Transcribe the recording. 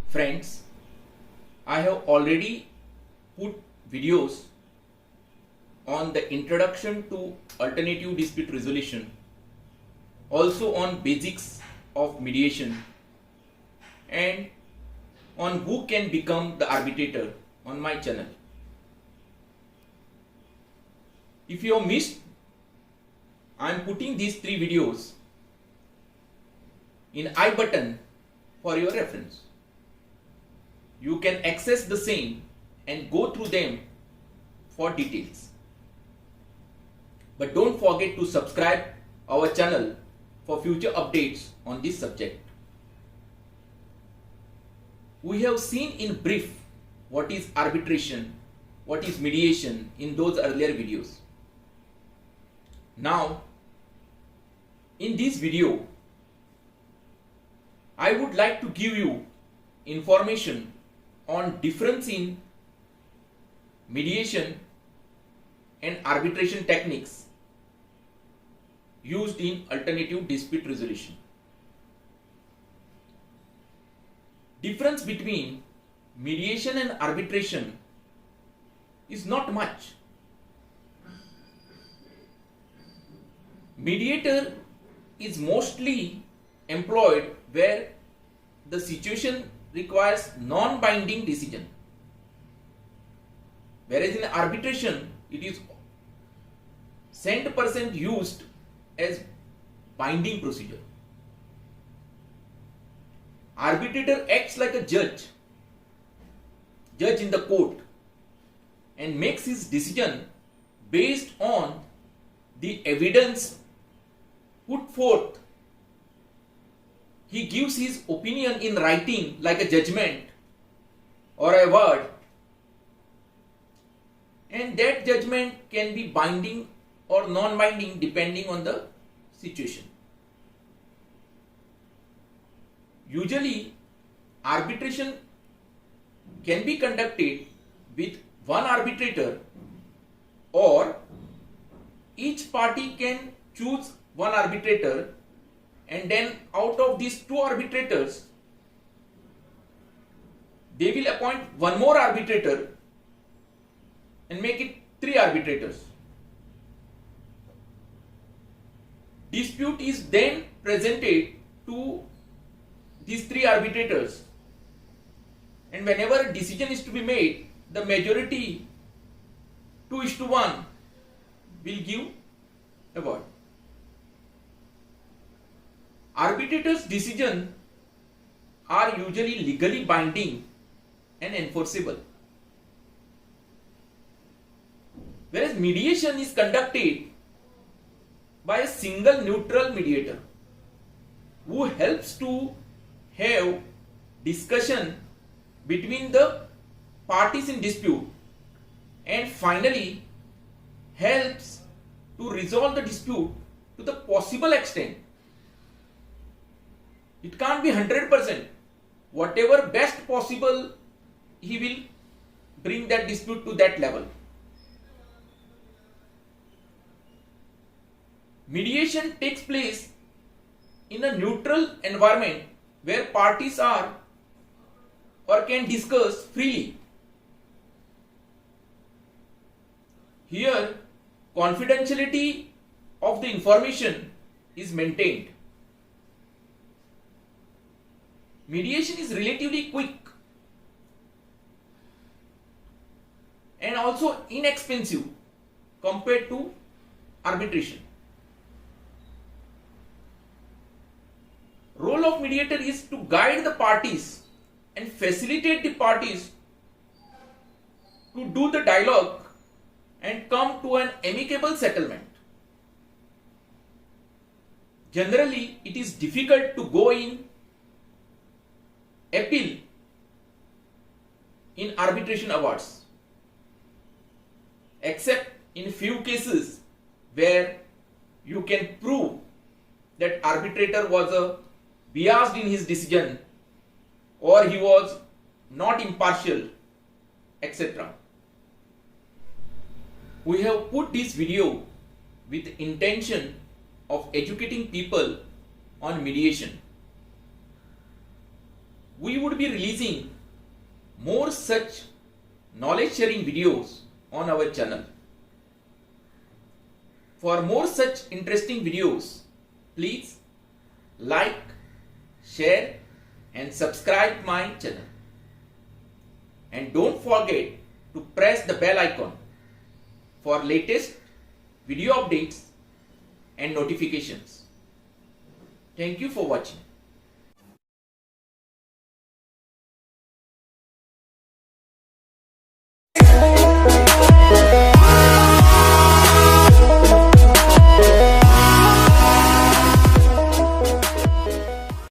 Friends, I have already put videos on the introduction to alternative dispute resolution, also on basics of mediation, and on who can become the arbitrator on my channel. If you have missed, I am putting these 3 videos in I button for your reference. You can access the same and go through them for details. But don't forget to subscribe our channel for future updates on this subject. We have seen in brief what is arbitration, what is mediation in those earlier videos. Now, in this video, I would like to give you information on difference in mediation and arbitration techniques used in alternative dispute resolution. Difference between mediation and arbitration is not much. Mediator is mostly employed where the situation requires non-binding decision, whereas in arbitration it is 100% used as binding procedure. Arbitrator acts like a judge in the court, and makes his decision based on the evidence put forth. He gives his opinion in writing like a judgment or a word, and that judgment can be binding or non-binding depending on the situation. Usually, arbitration can be conducted with one arbitrator, or each party can choose one arbitrator, and then out of these 2 arbitrators, they will appoint one more arbitrator and make it 3 arbitrators. Dispute is then presented to these 3 arbitrators, and whenever a decision is to be made, the majority 2:1 will give a word. Arbitrators' decisions are usually legally binding and enforceable, whereas mediation is conducted by a single neutral mediator who helps to have discussion between the parties in dispute and finally helps to resolve the dispute to the possible extent. It can't be 100%. Whatever best possible, he will bring that dispute to that level. Mediation takes place in a neutral environment where parties are or can discuss freely. Here, confidentiality of the information is maintained. Mediation is relatively quick and also inexpensive compared to arbitration. Role of mediator is to guide the parties and facilitate the parties to do the dialogue and come to an amicable settlement. Generally, it is difficult to go in appeal in arbitration awards, except in few cases where you can prove that arbitrator was biased in his decision or he was not impartial, etc. We have put this video with intention of educating people on mediation. We would be releasing more such knowledge sharing videos on our channel. For more such interesting videos, please like, share and subscribe my channel. And don't forget to press the bell icon for latest video updates and notifications. Thank you for watching.